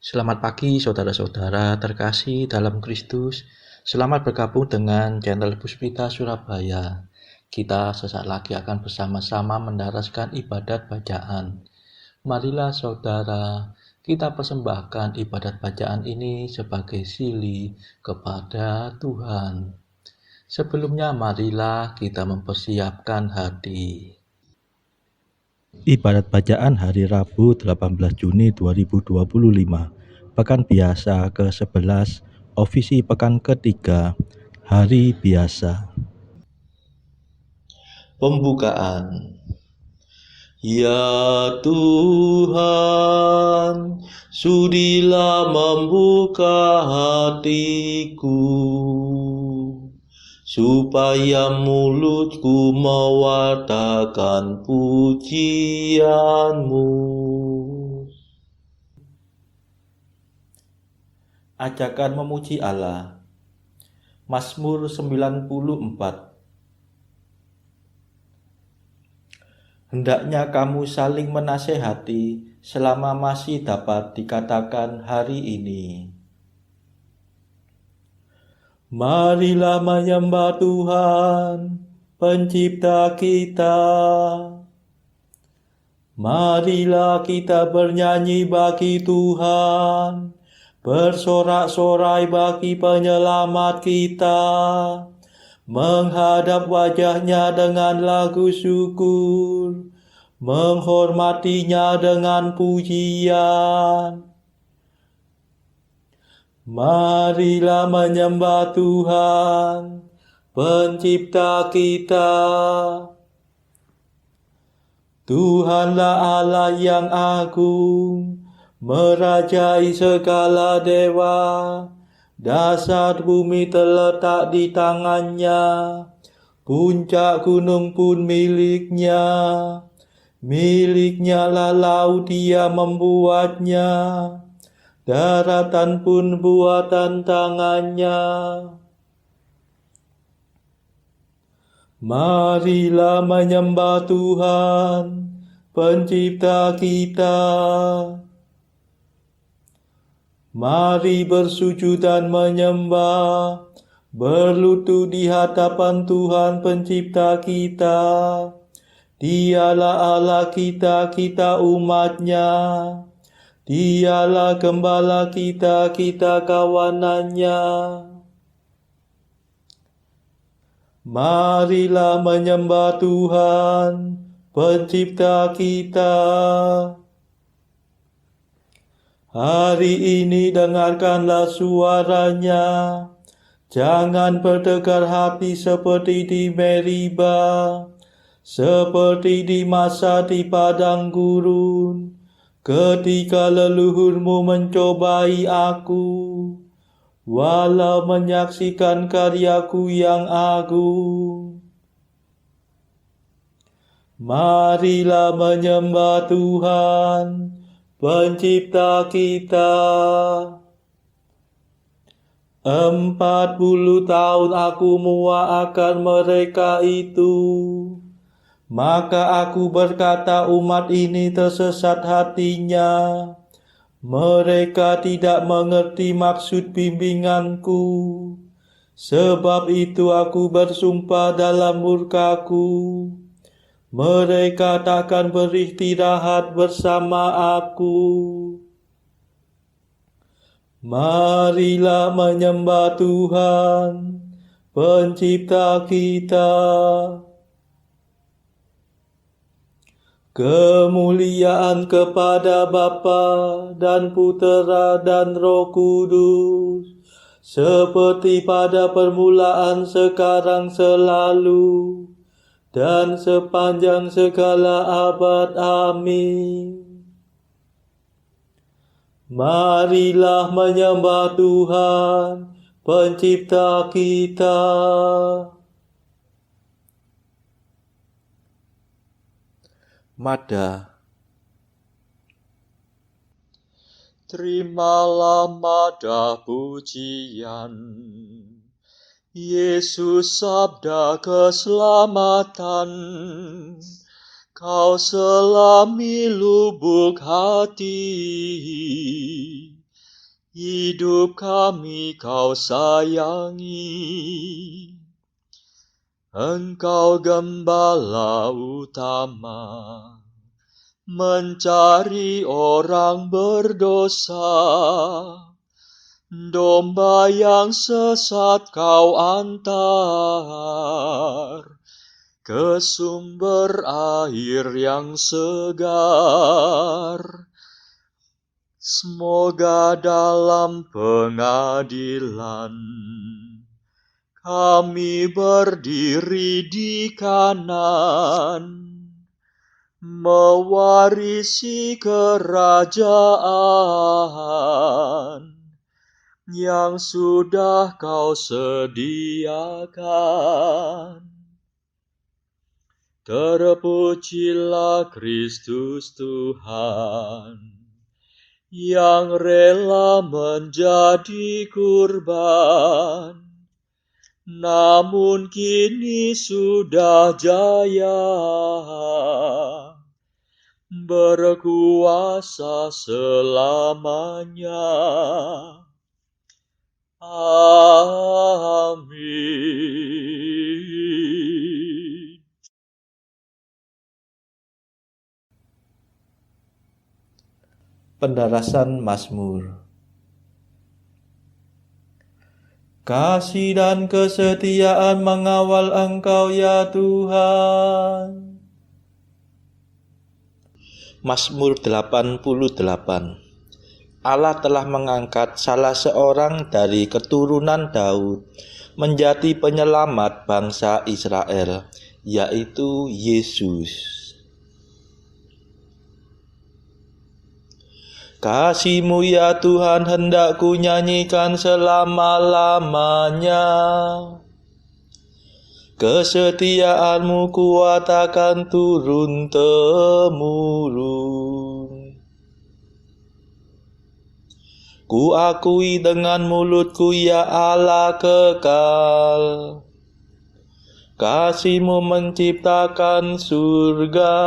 Selamat pagi saudara-saudara terkasih dalam Kristus. Selamat bergabung dengan channel Puspita Surabaya. Kita sesaat lagi akan bersama-sama mendaraskan ibadat bacaan. Marilah saudara, kita persembahkan ibadat bacaan ini sebagai sili kepada Tuhan. Sebelumnya marilah kita mempersiapkan hati. Ibadat bacaan hari Rabu 18 Juni 2025, Pekan Biasa ke-11, Ofisi Pekan ketiga, Hari Biasa. Pembukaan. Ya Tuhan, sudilah membuka hatiku, supaya mulutku mewartakan pujian-Mu. Ajakan memuji Allah. Mazmur 94. Hendaknya kamu saling menasehati selama masih dapat dikatakan hari ini. Marilah menyembah Tuhan, Pencipta kita. Marilah kita bernyanyi bagi Tuhan, bersorak-sorai bagi penyelamat kita, menghadap wajahnya dengan lagu syukur, menghormatinya dengan pujian. Marilah menyembah Tuhan, Pencipta kita. Tuhanlah Allah yang agung, merajai segala dewa. Dasar bumi terletak di tangannya, puncak gunung pun miliknya. Miliknya lah laut, dia membuatnya, daratan pun buatan tangannya. Marilah menyembah Tuhan, Pencipta kita. Mari bersujud dan menyembah, berlutut di hadapan Tuhan Pencipta kita. Dialah Allah kita, kita umat-Nya. Dialah Gembala kita, kita kawanannya. Marilah menyembah Tuhan, Pencipta kita. Hari ini dengarkanlah suaranya. Jangan bertegar hati seperti di Meriba, seperti di masa di padang gurun, ketika leluhurmu mencobai aku, walau menyaksikan karyaku yang agung. Marilah menyembah Tuhan, Pencipta kita. 40 tahun aku muak mereka itu. Maka aku berkata, umat ini tersesat hatinya. Mereka tidak mengerti maksud bimbinganku. Sebab itu aku bersumpah dalam murkaku, mereka takkan beristirahat bersama aku. Marilah menyembah Tuhan, Pencipta kita. Kemuliaan kepada Bapa dan Putera dan Roh Kudus, seperti pada permulaan, sekarang, selalu, dan sepanjang segala abad. Amin. Marilah menyembah Tuhan, Pencipta kita. Mada. Terimalah mada pujian, Yesus sabda keselamatan. Kau selami lubuk hati, hidup kami Kau sayangi. Engkau gembala utama, mencari orang berdosa. Domba yang sesat Kau antar ke sumber air yang segar. Semoga dalam pengadilan kami berdiri di kanan, mewarisi kerajaan yang sudah Kau sediakan. Terpujilah Kristus Tuhan, yang rela menjadi kurban, namun kini sudah jaya, berkuasa selamanya. Amin. Pendarasan Mazmur. Kasih dan kesetiaan mengawal Engkau ya Tuhan. Mazmur 88. Allah telah mengangkat salah seorang dari keturunan Daud menjadi penyelamat bangsa Israel, yaitu Yesus. Kasih-Mu ya Tuhan hendak ku nyanyikan selama-lamanya. Kesetiaan-Mu kuatakan turun-temurun. Ku akui dengan mulutku ya Allah kekal. Kasih-Mu menciptakan surga,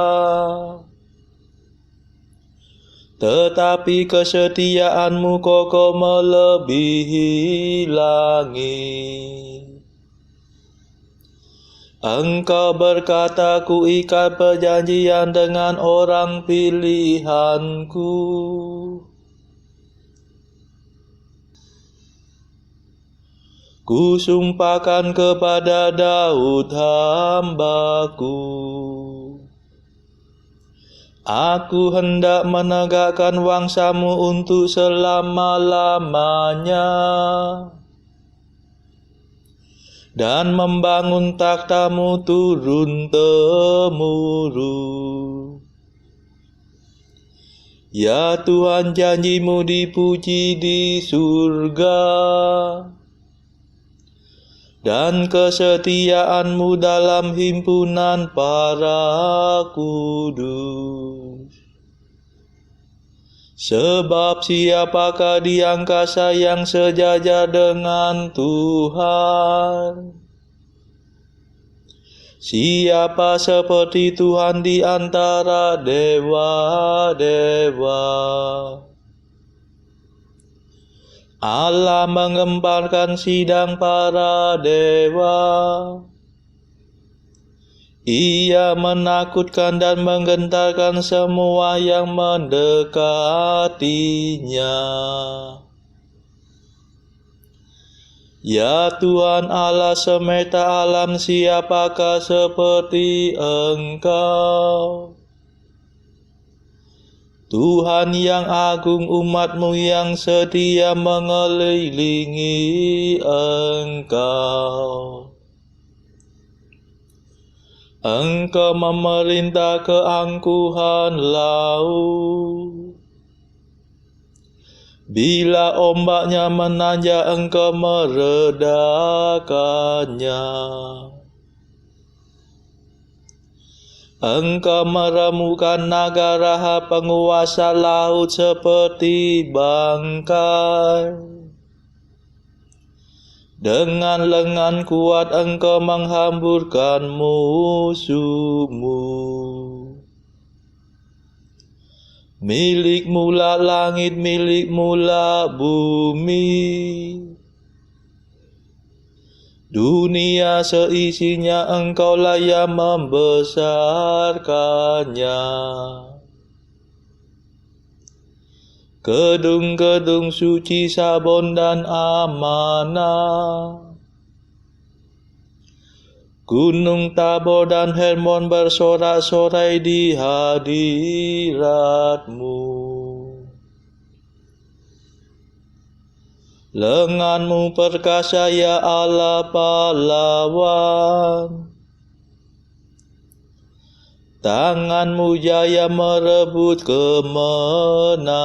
tetapi kesetiaan-Mu kokoh melebihi langit. Engkau berkata, ku ikat perjanjian dengan orang pilihanku. Ku sumpahkan kepada Daud hamba-Ku, aku hendak menegakkan wangsa-Mu untuk selama-lamanya, dan membangun takhta-Mu turun-temurun. Ya Tuhan, janji-Mu dipuji di surga, dan kesetiaan-Mu dalam himpunan para kudus. Sebab siapakah di angkasa yang sejajar dengan Tuhan? Siapa seperti Tuhan di antara dewa-dewa? Allah mengemparkan sidang para dewa. Ia menakutkan dan menggentarkan semua yang mendekatinya. Ya Tuhan Allah semesta alam, siapakah seperti Engkau? Tuhan yang agung, umat-Mu yang setia mengelilingi Engkau. Engkau memerintah keangkuhan laut. Bila ombaknya menanjak, Engkau meredakannya. Engkau meremukkan naga raha penguasa laut seperti bangkai. Dengan lengan kuat Engkau menghamburkan musuh-Mu. Milik mula langit, milik mula bumi. Dunia seisinya Engkaulah yang membesarkannya. Gedung-gedung suci, Sabon dan amanah. Gunung Tabor dan Hermon bersorak-sorai di hadirat-Mu. Lengan-Mu perkasa ya Allah pahlawan. Tangan-Mu jaya merebut kemenangan.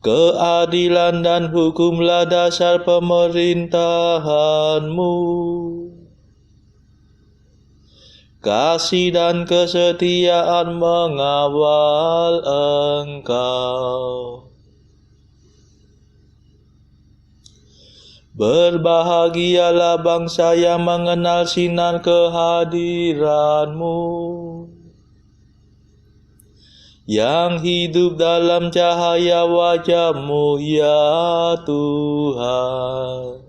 Keadilan dan hukumlah dasar pemerintahan-Mu. Kasih dan kesetiaan mengawal Engkau. Berbahagialah bangsa yang mengenal sinar kehadiran-Mu, yang hidup dalam cahaya wajah-Mu ya Tuhan.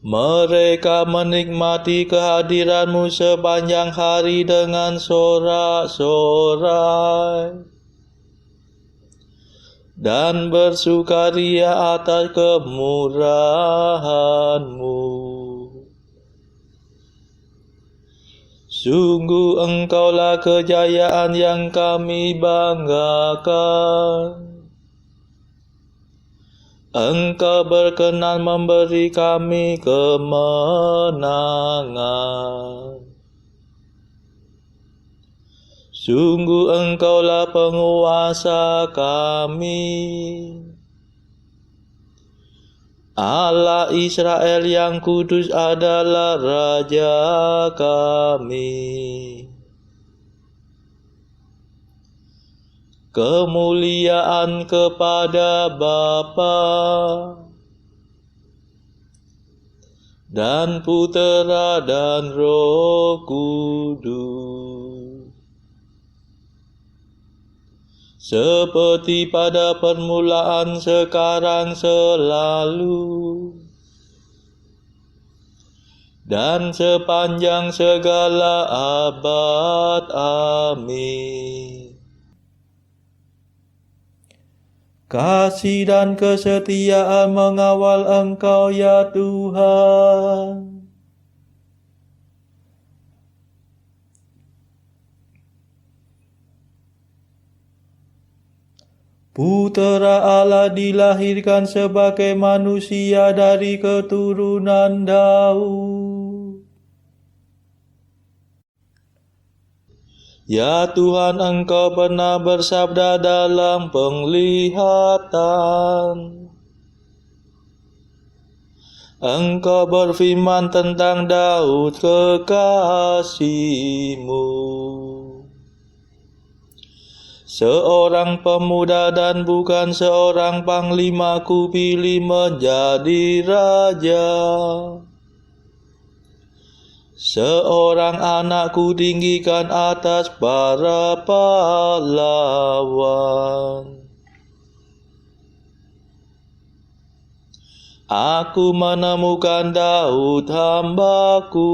Mereka menikmati kehadiran-Mu sepanjang hari dengan sorak-sorai dan bersukaria atas kemurahan-Mu. Sungguh Engkaulah kejayaan yang kami banggakan. Engkau berkenan memberi kami kemenangan. Sungguh Engkaulah penguasa kami, Allah Israel yang kudus adalah Raja kami. Kemuliaan kepada Bapa dan Putera dan Roh Kudus, seperti pada permulaan, sekarang, selalu, dan sepanjang segala abad. Amin. Kasih dan kesetiaan mengawal Engkau ya Tuhan. Putera Allah dilahirkan sebagai manusia dari keturunan Daud. Ya Tuhan, Engkau pernah bersabda dalam penglihatan. Engkau berfirman tentang Daud kekasih-Mu. Seorang pemuda dan bukan seorang panglima kupilih menjadi raja. Seorang anak kutinggikan atas para pahlawan. Aku menemukan Daud hamba-Ku.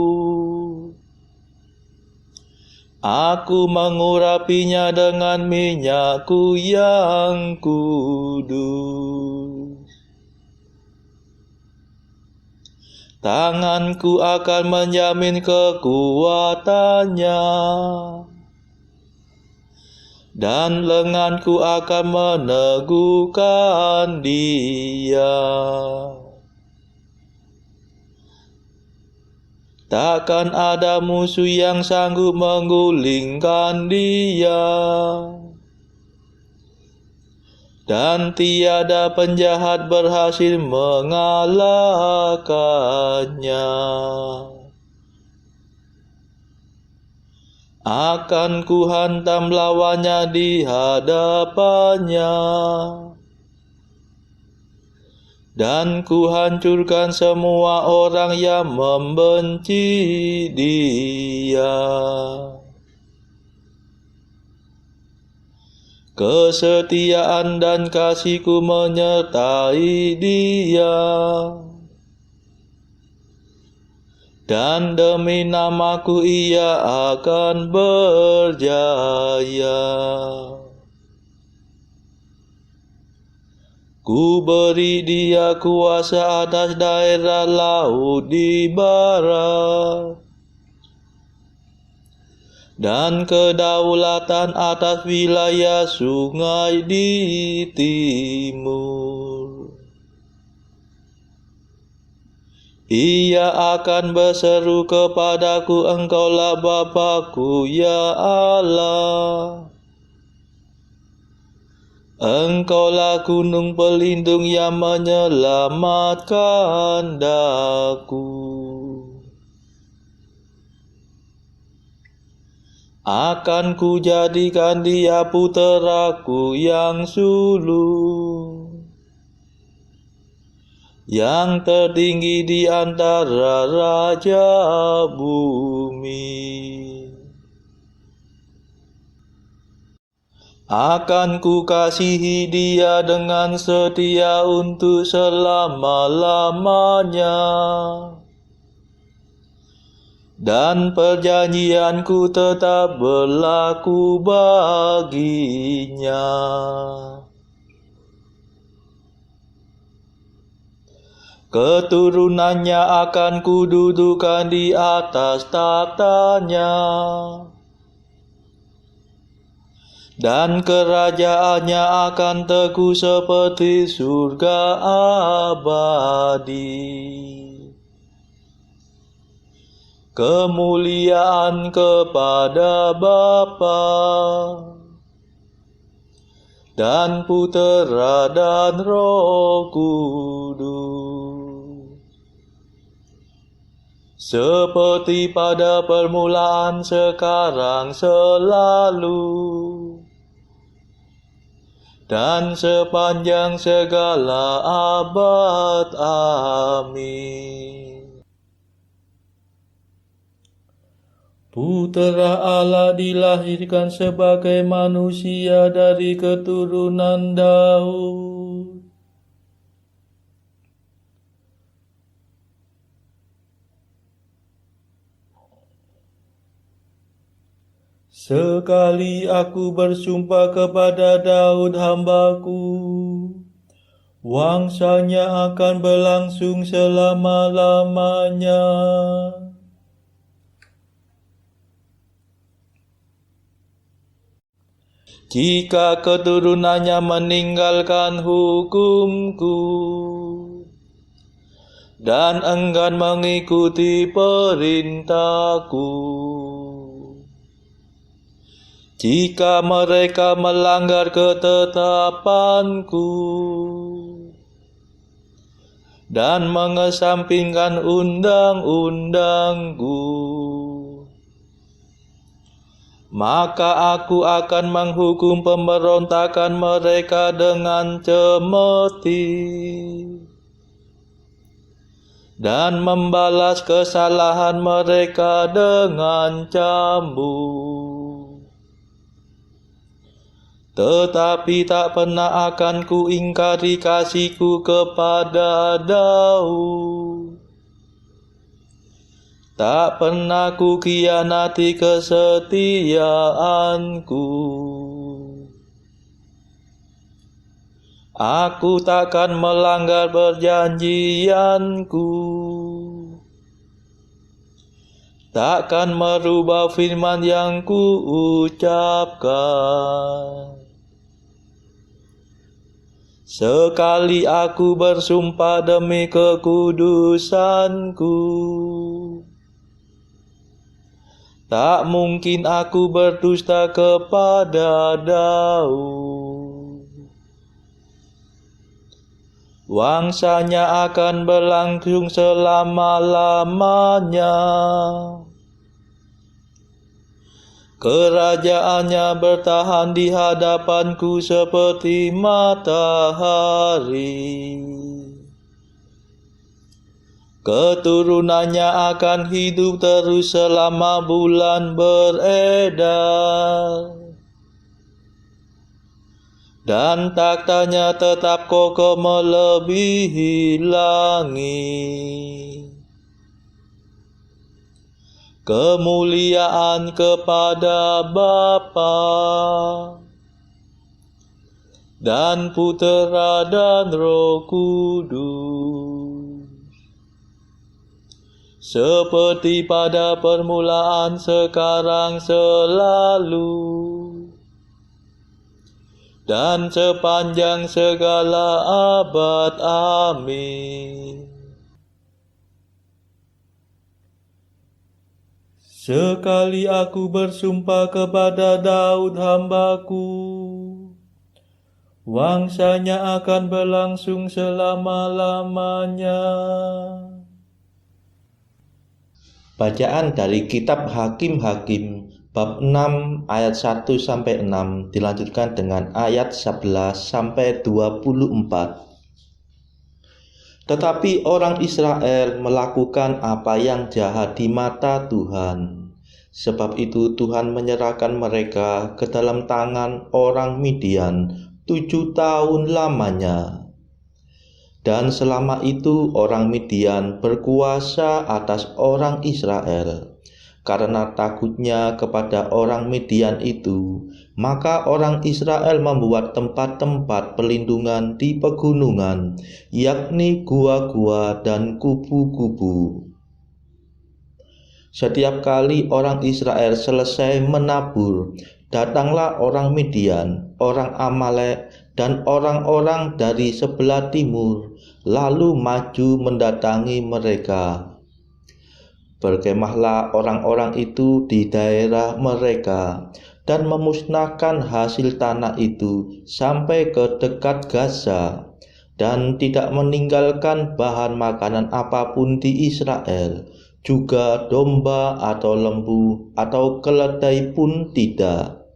Aku mengurapinya dengan minyak-Ku yang kudus. Tangan-Ku akan menjamin kekuatannya, dan lengan-Ku akan meneguhkan dia. Takkan ada musuh yang sanggup menggulingkan dia, dan tiada penjahat berhasil mengalahkannya. Akan ku hantam lawannya di hadapannya, dan ku hancurkan semua orang yang membenci Dia. Kesetiaan dan kasih-Ku menyertai Dia, dan demi nama-Ku Ia akan berjaya. Ku beri Dia kuasa atas daerah laut di barat, dan kedaulatan atas wilayah sungai di timur. Ia akan berseru kepadaku, Engkaulah Bapa-Ku, ya Allah. Engkaulah gunung pelindung yang menyelamatkan daku. Akan ku jadikan Dia puteraku yang sulung, yang tertinggi di antara raja bumi. Akan ku kasihi Dia dengan setia untuk selama-lamanya, dan perjanjian-Ku tetap berlaku baginya. Keturunannya akan ku dudukkan di atas tahtanya, dan kerajaannya akan teguh seperti surga abadi. Kemuliaan kepada Bapa dan Putera dan Roh Kudus, seperti pada permulaan, sekarang, selalu, dan sepanjang segala abad. Amin. Putera Allah dilahirkan sebagai manusia dari keturunan Daud. Sekali aku bersumpah kepada Daud hamba-Ku, wangsanya akan berlangsung selama-lamanya. Jika keturunannya meninggalkan hukum-Ku dan enggan mengikuti perintah-Ku, jika mereka melanggar ketetapan-Ku dan mengesampingkan undang-undang-Ku, maka Aku akan menghukum pemberontakan mereka dengan cemeti dan membalas kesalahan mereka dengan cambuk. Tetapi tak pernah akan Ku ingkari kasih-Ku kepada Daud. Tak pernah Ku khianati kesetiaan-Ku. Aku takkan melanggar perjanjian-Ku. Takkan merubah firman yang Ku ucapkan. Sekali aku bersumpah demi kekudusan-Ku, tak mungkin aku berdusta kepada Daud. Wangsanya akan berlangsung selama-lamanya. Kerajaannya bertahan di hadapan-Ku seperti matahari. Keturunannya akan hidup terus selama bulan beredar, dan taktanya tetap kokoh melebihi langit. Kemuliaan kepada Bapa dan Putera dan Roh Kudus, seperti pada permulaan, sekarang, selalu, dan sepanjang segala abad. Amin. Sekali aku bersumpah kepada Daud hambaku, wangsanya akan berlangsung selama-lamanya. Bacaan dari kitab Hakim-Hakim bab 6 ayat 1-6 dilanjutkan dengan ayat 11 sampai 24. Tetapi orang Israel melakukan apa yang jahat di mata Tuhan. Sebab itu Tuhan menyerahkan mereka ke dalam tangan orang Midian 7 tahun lamanya. Dan selama itu orang Midian berkuasa atas orang Israel. Karena takutnya kepada orang Midian itu, maka orang Israel membuat tempat-tempat pelindungan di pegunungan, yakni gua-gua dan kubu-kubu. Setiap kali orang Israel selesai menabur, datanglah orang Midian, orang Amalek, dan orang-orang dari sebelah timur, lalu maju mendatangi mereka. Berkemahlah orang-orang itu di daerah mereka dan memusnahkan hasil tanah itu sampai ke dekat Gaza, dan tidak meninggalkan bahan makanan apapun di Israel, juga domba atau lembu atau keledai pun tidak.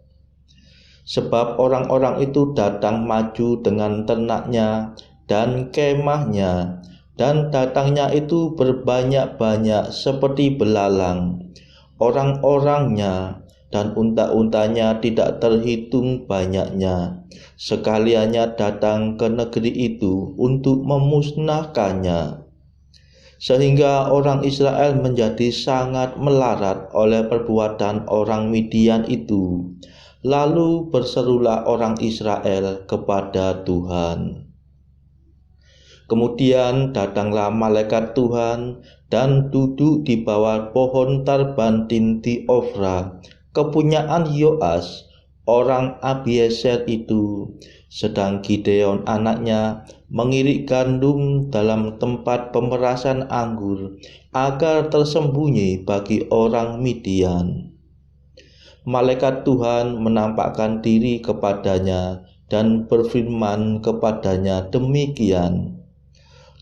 Sebab orang-orang itu datang maju dengan ternaknya dan kemahnya, dan datangnya itu berbanyak-banyak seperti belalang. Orang-orangnya dan unta-untanya tidak terhitung banyaknya. Sekaliannya datang ke negeri itu untuk memusnahkannya. Sehingga orang Israel menjadi sangat melarat oleh perbuatan orang Midian itu. Lalu berserulah orang Israel kepada Tuhan. Kemudian datanglah malaikat Tuhan dan duduk di bawah pohon tarbantin di Ofra, kepunyaan Yoas, orang Abiezer itu. Sedang Gideon anaknya mengirik gandum dalam tempat pemerasan anggur, agar tersembunyi bagi orang Midian. Malaikat Tuhan menampakkan diri kepadanya dan berfirman kepadanya demikian: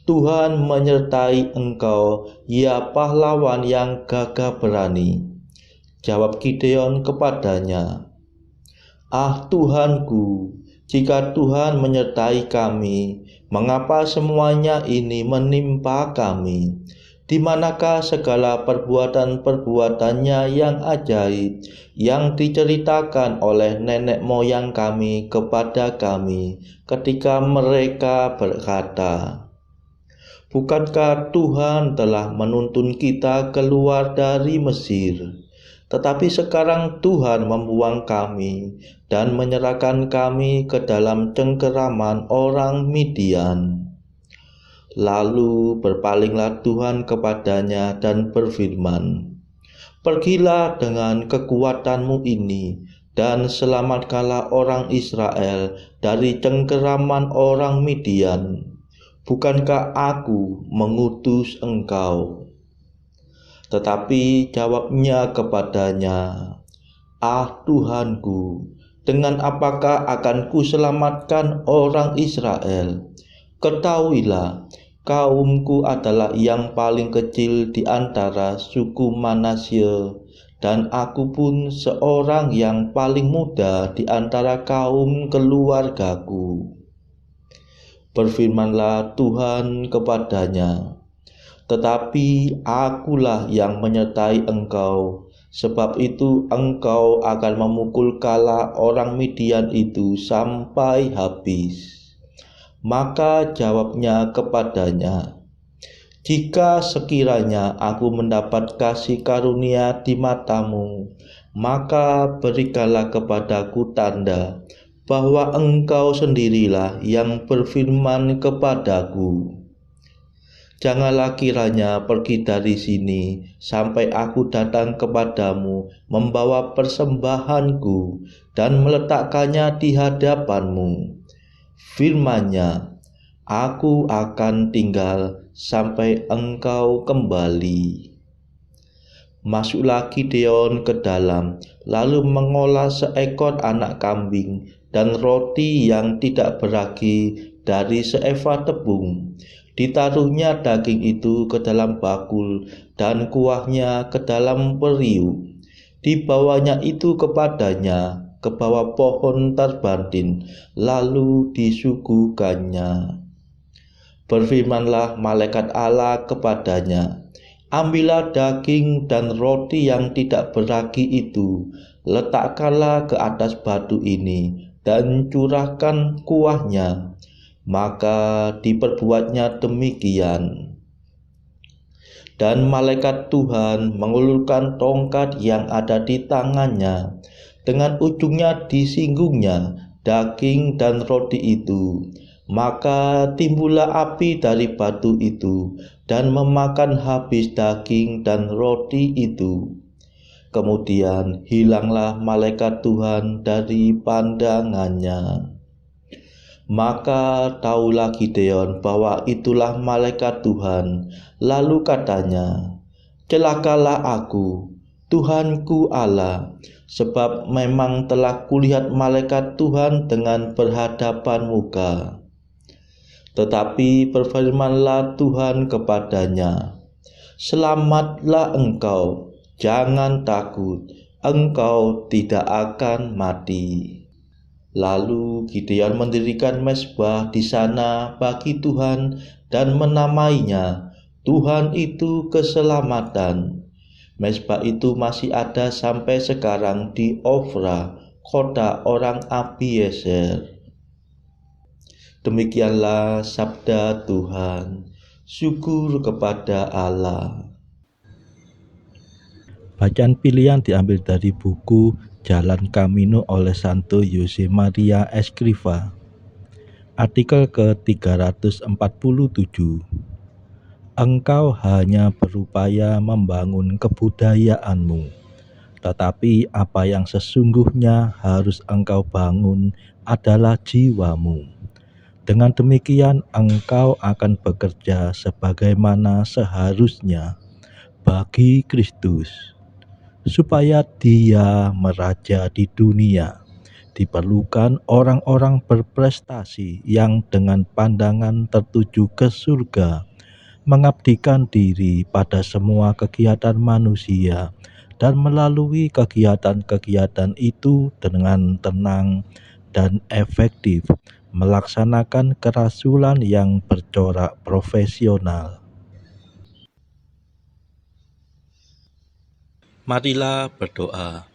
Tuhan menyertai engkau, ya pahlawan yang gagah berani. Jawab Gideon kepadanya, Ah Tuhanku, jika Tuhan menyertai kami, mengapa semuanya ini menimpa kami? Di manakah segala perbuatan-perbuatannya yang ajaib, yang diceritakan oleh nenek moyang kami kepada kami, ketika mereka berkata, Bukankah Tuhan telah menuntun kita keluar dari Mesir? Tetapi sekarang Tuhan membuang kami dan menyerahkan kami ke dalam cengkeraman orang Midian. Lalu berpalinglah Tuhan kepadanya dan berfirman, Pergilah dengan kekuatanmu ini dan selamatkanlah orang Israel dari cengkeraman orang Midian. Bukankah aku mengutus engkau? Tetapi jawabnya kepadanya, Ah Tuhanku, dengan apakah akan kuselamatkan orang Israel? Ketahuilah, kaumku adalah yang paling kecil di antara suku Manasye, dan aku pun seorang yang paling muda di antara kaum keluargaku. Berfirmanlah Tuhan kepadanya, tetapi akulah yang menyertai engkau. Sebab itu engkau akan memukul kala orang Midian itu sampai habis." Maka jawabnya kepadanya, "Jika sekiranya aku mendapat kasih karunia di matamu, maka berikanlah kepadaku tanda bahwa engkau sendirilah yang berfirman kepadaku. Janganlah kiranya pergi dari sini sampai aku datang kepadamu membawa persembahanku dan meletakkannya di hadapanmu." Firman-Nya, "Aku akan tinggal sampai engkau kembali." Masuklah Gideon ke dalam, lalu mengolah seekor anak kambing dan roti yang tidak beragi dari seefah tepung. Ditaruhnya daging itu ke dalam bakul dan kuahnya ke dalam periuk. Dibawanya itu kepadanya ke bawah pohon terbantin, lalu disuguhkannya. Berfirmanlah malaikat Allah kepadanya, "Ambillah daging dan roti yang tidak beragi itu, letakkanlah ke atas batu ini, dan curahkan kuahnya." Maka diperbuatnya demikian. Dan malaikat Tuhan mengulurkan tongkat yang ada di tangannya. Dengan ujungnya disinggungnya daging dan roti itu. Maka timbullah api dari batu itu dan memakan habis daging dan roti itu. Kemudian hilanglah malaikat Tuhan dari pandangannya. Maka tahulah Gideon bahwa itulah malaikat Tuhan. Lalu katanya, "Celakalah aku, Tuhanku Allah, sebab memang telah kulihat malaikat Tuhan dengan berhadapan muka." Tetapi berfirmanlah Tuhan kepadanya, "Selamatlah engkau, jangan takut, engkau tidak akan mati." Lalu Gideon mendirikan mezbah di sana bagi Tuhan dan menamainya Tuhan itu Keselamatan. Mezbah itu masih ada sampai sekarang di Ofra, kota orang Abiezer. Demikianlah sabda Tuhan. Syukur kepada Allah. Bacaan pilihan diambil dari buku Jalan Camino oleh Santo Jose Maria Escrivá. Artikel ke-347. Engkau hanya berupaya membangun kebudayaanmu, tetapi apa yang sesungguhnya harus engkau bangun adalah jiwamu. Dengan demikian engkau akan bekerja sebagaimana seharusnya bagi Kristus. Supaya Dia meraja di dunia, diperlukan orang-orang berprestasi yang dengan pandangan tertuju ke surga, mengabdikan diri pada semua kegiatan manusia, dan melalui kegiatan-kegiatan itu dengan tenang dan efektif melaksanakan kerasulan yang bercorak profesional. Marilah berdoa.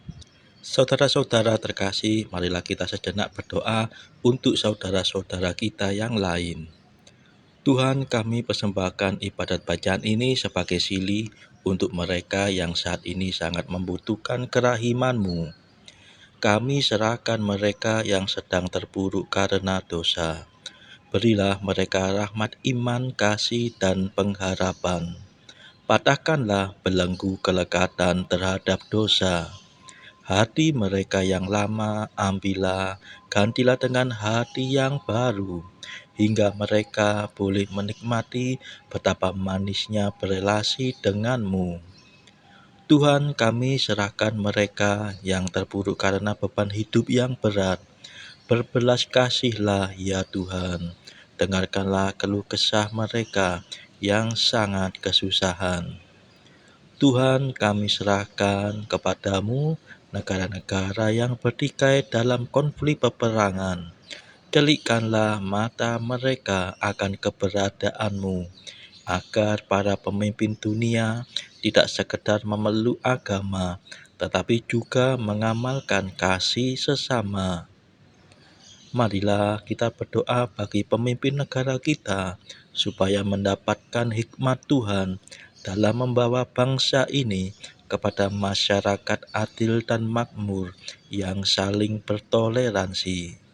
Saudara-saudara terkasih, marilah kita sejenak berdoa untuk saudara-saudara kita yang lain. Tuhan, kami persembahkan ibadat bacaan ini sebagai sili untuk mereka yang saat ini sangat membutuhkan kerahiman-Mu. Kami serahkan mereka yang sedang terpuruk karena dosa. Berilah mereka rahmat iman, kasih, dan pengharapan. Patahkanlah belenggu kelekatan terhadap dosa. Hati mereka yang lama ambillah, gantilah dengan hati yang baru, hingga mereka boleh menikmati betapa manisnya berelasi denganmu. Tuhan, kami serahkan mereka yang terpuruk karena beban hidup yang berat. Berbelas kasihlah ya Tuhan, dengarkanlah keluh kesah mereka yang sangat kesusahan. Tuhan, kami serahkan kepadamu negara-negara yang bertikai dalam konflik peperangan. Celikkanlah mata mereka akan keberadaanmu, agar para pemimpin dunia tidak sekedar memeluk agama, tetapi juga mengamalkan kasih sesama. Marilah kita berdoa bagi pemimpin negara kita, supaya mendapatkan hikmat Tuhan dalam membawa bangsa ini kepada masyarakat adil dan makmur yang saling bertoleransi.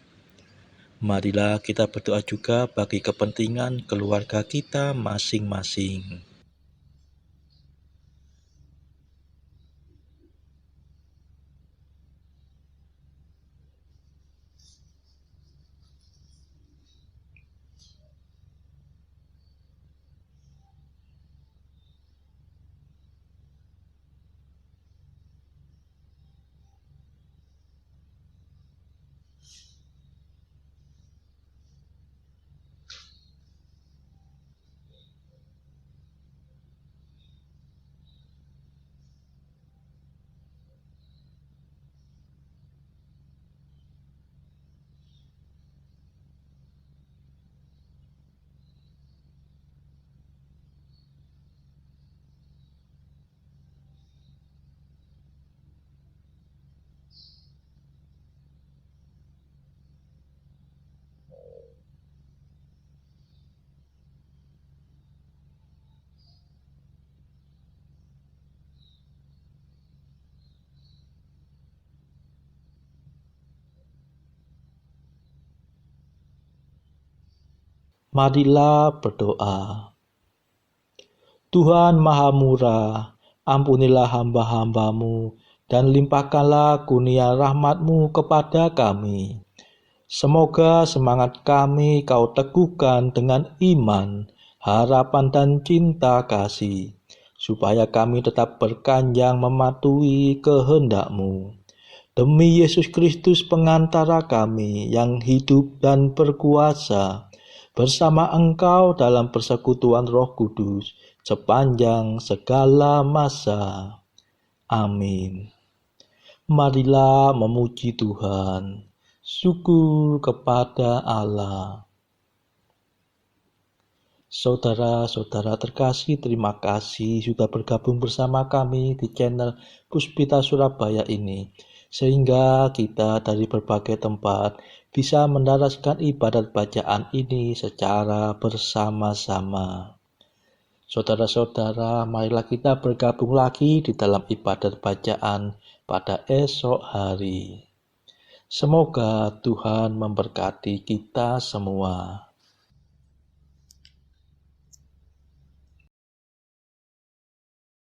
Marilah kita berdoa juga bagi kepentingan keluarga kita masing-masing. Marilah berdoa. Tuhan Maha Murah, ampunilah hamba-hamba-Mu dan limpahkanlah kurnia rahmat-Mu kepada kami. Semoga semangat kami Kau teguhkan dengan iman, harapan dan cinta kasih, supaya kami tetap berkanjang mematuhi kehendak-Mu. Demi Yesus Kristus pengantara kami yang hidup dan berkuasa, bersama Engkau dalam persekutuan Roh Kudus sepanjang segala masa. Amin. Marilah memuji Tuhan. Syukur kepada Allah. Saudara-saudara terkasih, terima kasih sudah bergabung bersama kami di channel Puspita Surabaya ini, sehingga kita dari berbagai tempat bisa mendaraskan ibadat bacaan ini secara bersama-sama. Saudara-saudara, marilah kita bergabung lagi di dalam ibadat bacaan pada esok hari. Semoga Tuhan memberkati kita semua.